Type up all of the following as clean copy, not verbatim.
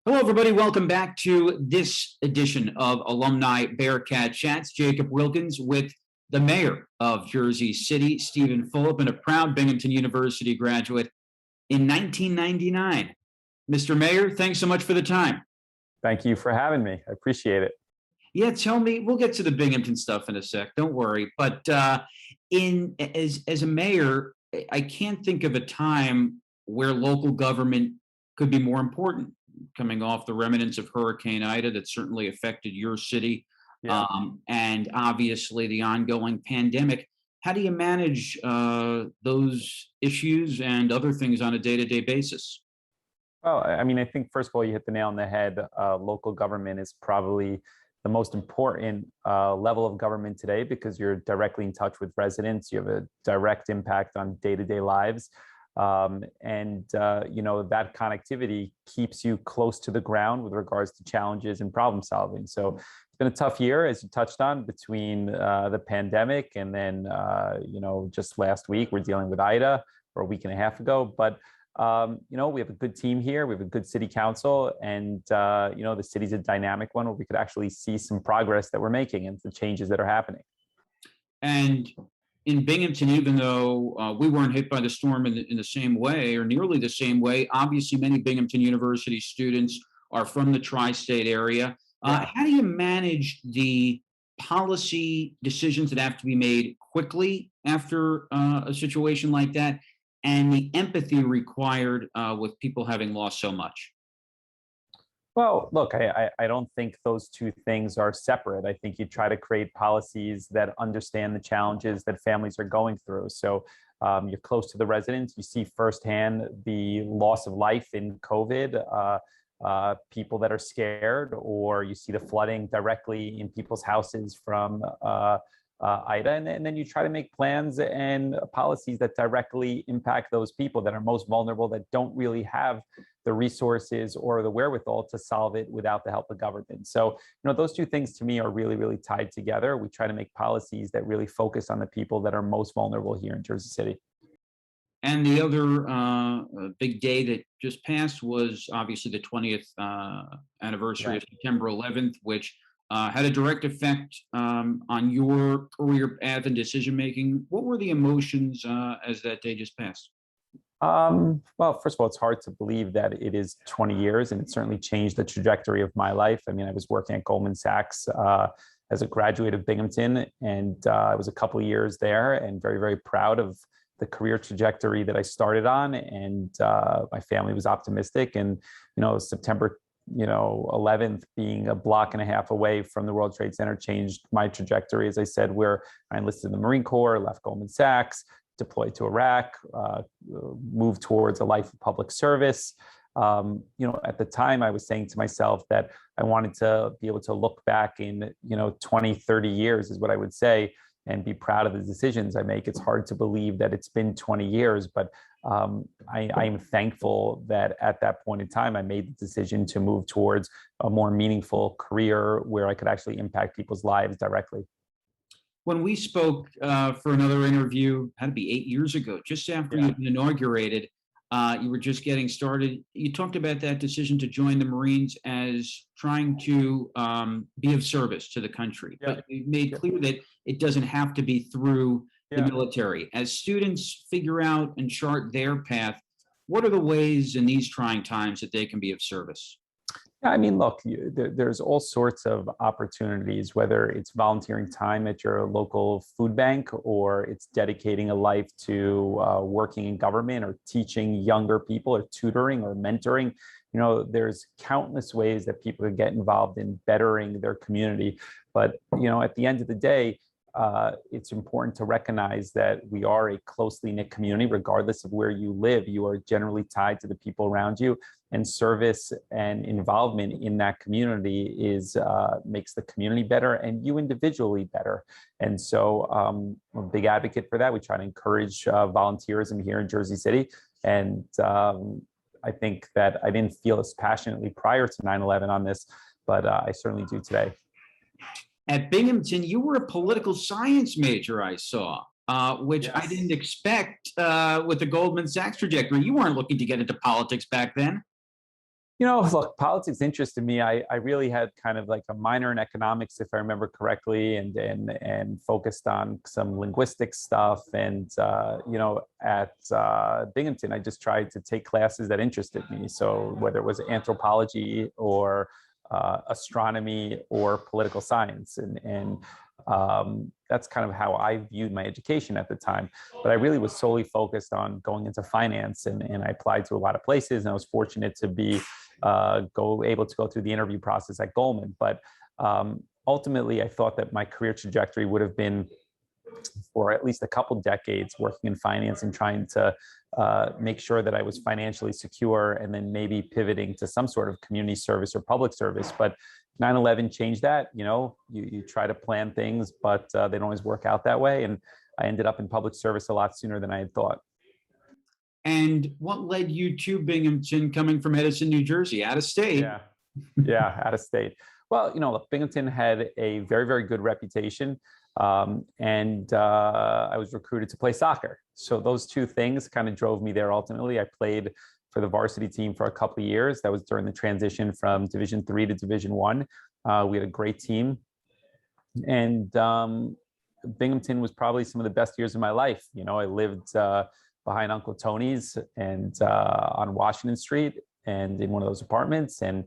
Hello, everybody. Welcome back to this edition of Alumni Bearcat Chats. Jacob Wilkins with the mayor of Jersey City, Steven Fulop, and a proud Binghamton University graduate in 1999. Mr. Mayor, thanks so much for the time. Thank you for having me. I appreciate it. Yeah, tell me, we'll get to the Binghamton stuff in a sec, don't worry. But as a mayor, I can't think of a time where local government could be more important. Coming off the remnants of Hurricane Ida that certainly affected your city, Yeah. and obviously the ongoing pandemic. How do you manage those issues and other things on a day-to-day basis? Well, I mean, I think first of all, you hit the nail on the head. Local government is probably the most important level of government today because you're directly in touch with residents. You have a direct impact on day-to-day lives. That connectivity keeps you close to the ground with regards to challenges and problem solving. So it's been a tough year, as you touched on, between the pandemic and then, just last week, we're dealing with Ida, or a week and a half ago. But, we have a good team here. We have a good city council, and, the city's a dynamic one where we could actually see some progress that we're making and the changes that are happening. And in Binghamton, even though we weren't hit by the storm in the same way or nearly the same way, obviously many Binghamton University students are from the tri-state area. How do you manage the policy decisions that have to be made quickly after a situation like that and the empathy required with people having lost so much? Well, look, I don't think those two things are separate. I think you try to create policies that understand the challenges that families are going through. So you're close to the residents. You see firsthand the loss of life in COVID, people that are scared, or you see the flooding directly in people's houses from Ida. And then you try to make plans and policies that directly impact those people that are most vulnerable, that don't really have the resources or the wherewithal to solve it without the help of government. So, those two things to me are really, really tied together. We try to make policies that really focus on the people that are most vulnerable here in Jersey City. And the other big day that just passed was obviously the 20th anniversary of September 11th, which had a direct effect on your career path and decision making. What were the emotions as that day just passed? Well, first of all, it's hard to believe that it is 20 years, and it certainly changed the trajectory of my life. I mean, I was working at Goldman Sachs as a graduate of Binghamton, and I was a couple of years there, and very, very proud of the career trajectory that I started on. And my family was optimistic, and September 11th being a block and a half away from the World Trade Center changed my trajectory. As I said, where I enlisted in the Marine Corps, left Goldman Sachs, deployed to Iraq, moved towards a life of public service. At the time I was saying to myself that I wanted to be able to look back in, 20, 30 years is what I would say, and be proud of the decisions I make. It's hard to believe that it's been 20 years, but I am thankful that at that point in time, I made the decision to move towards a more meaningful career where I could actually impact people's lives directly. When we spoke for another interview, had to be 8 years ago, just after you'd been inaugurated, you were just getting started. You talked about that decision to join the Marines as trying to be of service to the country. But you made clear that it doesn't have to be through the military. As students figure out and chart their path, what are the ways in these trying times that they can be of service? Yeah, I mean, look, there's all sorts of opportunities, whether it's volunteering time at your local food bank, or it's dedicating a life to working in government, or teaching younger people, or tutoring, or mentoring. There's countless ways that people can get involved in bettering their community. But, at the end of the day, it's important to recognize that we are a closely knit community. Regardless of where you live, you are generally tied to the people around you, and service and involvement in that community makes the community better and you individually better. And so I'm a big advocate for that. We try to encourage volunteerism here in Jersey City. And I think that I didn't feel as passionately prior to 9/11 on this, but I certainly do today. At Binghamton, you were a political science major, I saw, which I didn't expect with the Goldman Sachs trajectory. You weren't looking to get into politics back then. Look, politics interested me. I really had kind of like a minor in economics, if I remember correctly, and focused on some linguistic stuff. And at Binghamton, I just tried to take classes that interested me. So whether it was anthropology or astronomy or political science, and that's kind of how I viewed my education at the time. But I really was solely focused on going into finance, and I applied to a lot of places, and I was fortunate to be able to go through the interview process at Goldman. But ultimately, I thought that my career trajectory would have been for at least a couple decades working in finance and trying to make sure that I was financially secure, and then maybe pivoting to some sort of community service or public service. But 9/11 changed that. You try to plan things, but they don't always work out that way. And I ended up in public service a lot sooner than I had thought. And what led you to Binghamton, coming from Edison, New Jersey, out of state? Yeah, out of state. Well, look, Binghamton had a very, very good reputation, and I was recruited to play soccer. So those two things kind of drove me there. Ultimately, I played for the varsity team for a couple of years. That was during the transition from Division III to Division I. We had a great team, and Binghamton was probably some of the best years of my life. I lived behind Uncle Tony's and on Washington Street, and in one of those apartments. And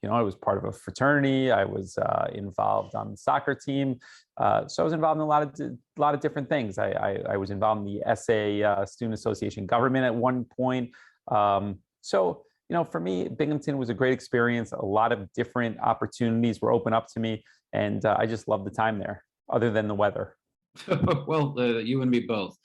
I was part of a fraternity. I was involved on the soccer team. So I was involved in a lot of different things. I was involved in the SA Student Association government at one point. For me, Binghamton was a great experience. A lot of different opportunities were open up to me, and I just loved the time there, other than the weather. Well, you and me both.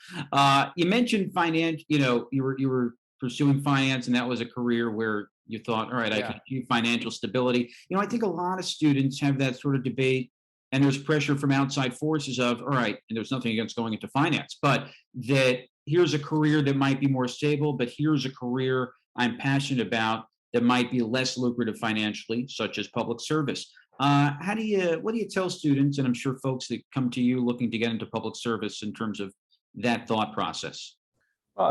You mentioned finance. You were pursuing finance, and that was a career where you thought, all right, I can achieve financial stability. I think a lot of students have that sort of debate, and there's pressure from outside forces of, all right, and there's nothing against going into finance, but that here's a career that might be more stable, but here's a career I'm passionate about that might be less lucrative financially, such as public service. What do you tell students, and I'm sure folks that come to you looking to get into public service, in terms of that thought process?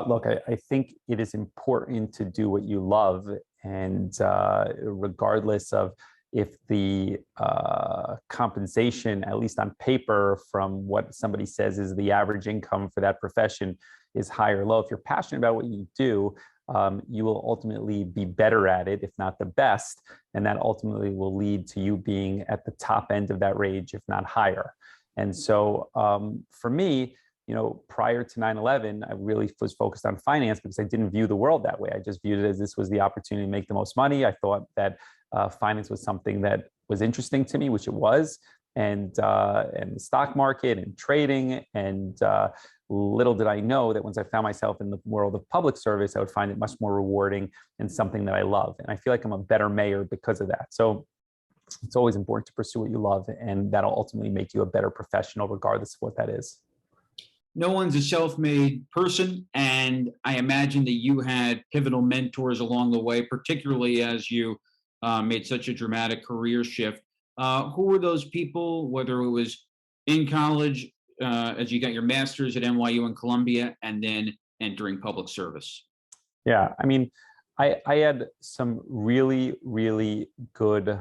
Look, I think it is important to do what you love, and regardless of if the compensation, at least on paper, from what somebody says is the average income for that profession, is high or low. If you're passionate about what you do, you will ultimately be better at it, if not the best, and that ultimately will lead to you being at the top end of that range, if not higher. And so for me, prior to 9/11, I really was focused on finance because I didn't view the world that way. I just viewed it as this was the opportunity to make the most money. I thought that finance was something that was interesting to me, which it was, and the stock market and trading. And little did I know that once I found myself in the world of public service, I would find it much more rewarding and something that I love. And I feel like I'm a better mayor because of that. So it's always important to pursue what you love, and that'll ultimately make you a better professional, regardless of what that is. No one's a self-made person, and I imagine that you had pivotal mentors along the way, particularly as you made such a dramatic career shift. Who were those people, whether it was in college, as you got your master's at NYU and Columbia, and then entering public service? Yeah, I mean, I had some really, really good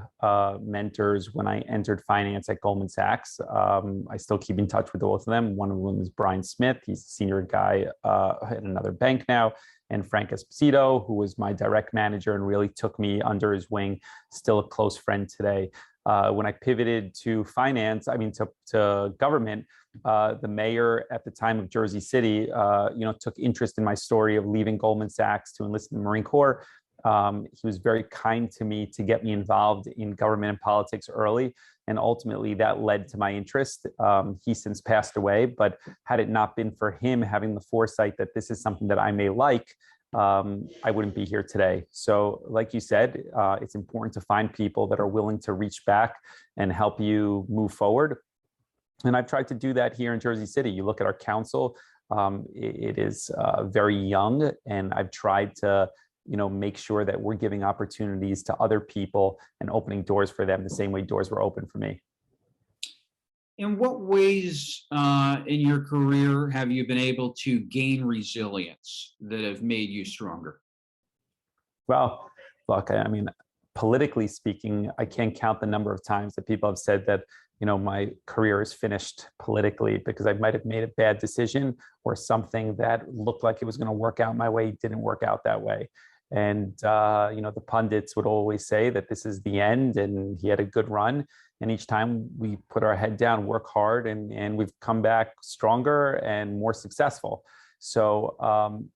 mentors when I entered finance at Goldman Sachs. I still keep in touch with both of them. One of them is Brian Smith. He's a senior guy at another bank now. And Frank Esposito, who was my direct manager and really took me under his wing, still a close friend today. When I pivoted to finance, to government, the mayor at the time of Jersey City, took interest in my story of leaving Goldman Sachs to enlist in the Marine Corps. He was very kind to me to get me involved in government and politics early, and ultimately that led to my interest. He's since passed away, but had it not been for him having the foresight that this is something that I may like, I wouldn't be here today. So like you said, it's important to find people that are willing to reach back and help you move forward. And I've tried to do that here in Jersey City. You look at our council, it is very young, and I've tried to make sure that we're giving opportunities to other people and opening doors for them the same way doors were open for me. In what ways in your career have you been able to gain resilience that have made you stronger? Well, look, I mean, politically speaking, I can't count the number of times that people have said that, my career is finished politically because I might have made a bad decision or something that looked like it was going to work out my way didn't work out that way. And, the pundits would always say that this is the end and he had a good run. And each time we put our head down, work hard, and we've come back stronger and more successful. So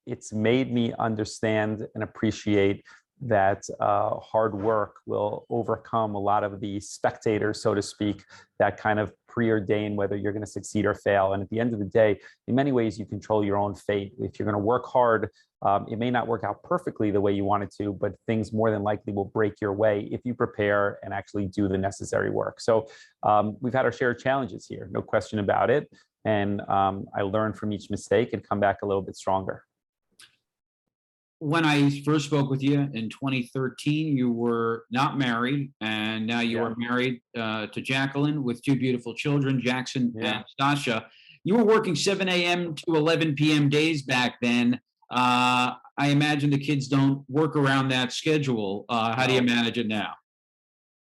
it's made me understand and appreciate that hard work will overcome a lot of the spectators, so to speak, that kind of preordain whether you're going to succeed or fail. And at the end of the day, in many ways, you control your own fate. If you're going to work hard, it may not work out perfectly the way you want it to, but things more than likely will break your way if you prepare and actually do the necessary work. So we've had our share of challenges here, no question about it. And I learned from each mistake and come back a little bit stronger. When I first spoke with you in 2013, you were not married, and now you are married to Jacqueline with two beautiful children, Jackson and Stasha. You were working 7 a.m. to 11 p.m. days back then. I imagine the kids don't work around that schedule. How do you manage it now?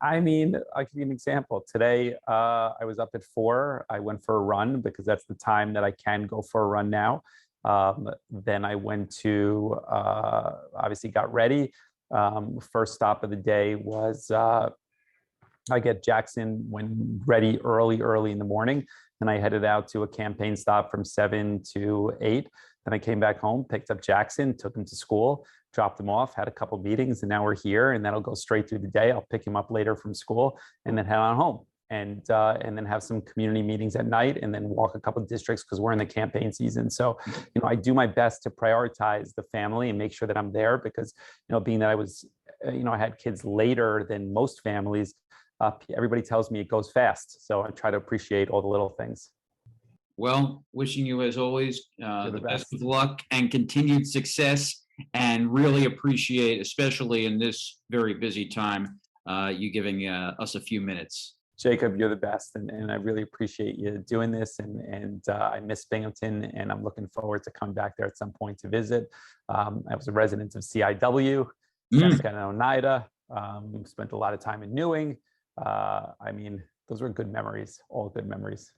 I mean, I'll give you an example. Today, I was up at 4. I went for a run because that's the time that I can go for a run now. Then I went to, obviously got ready. First stop of the day was, I get Jackson when ready early in the morning. Then I headed out to a campaign stop from 7 to 8. Then I came back home, picked up Jackson, took him to school, dropped him off, had a couple of meetings, and now we're here. And that'll go straight through the day. I'll pick him up later from school and then head on home. And then have some community meetings at night and then walk a couple of districts because we're in the campaign season. So, I do my best to prioritize the family and make sure that I'm there because, being that I was, I had kids later than most families, everybody tells me it goes fast. So I try to appreciate all the little things. Well, wishing you, as always, the best of luck and continued success, and really appreciate, especially in this very busy time, you giving us a few minutes. Jacob, you're the best, and I really appreciate you doing this. And I miss Binghamton, and I'm looking forward to come back there at some point to visit. I was a resident of CIW, Jessica and Oneida. Spent a lot of time in Newing. I mean, those were good memories, all good memories.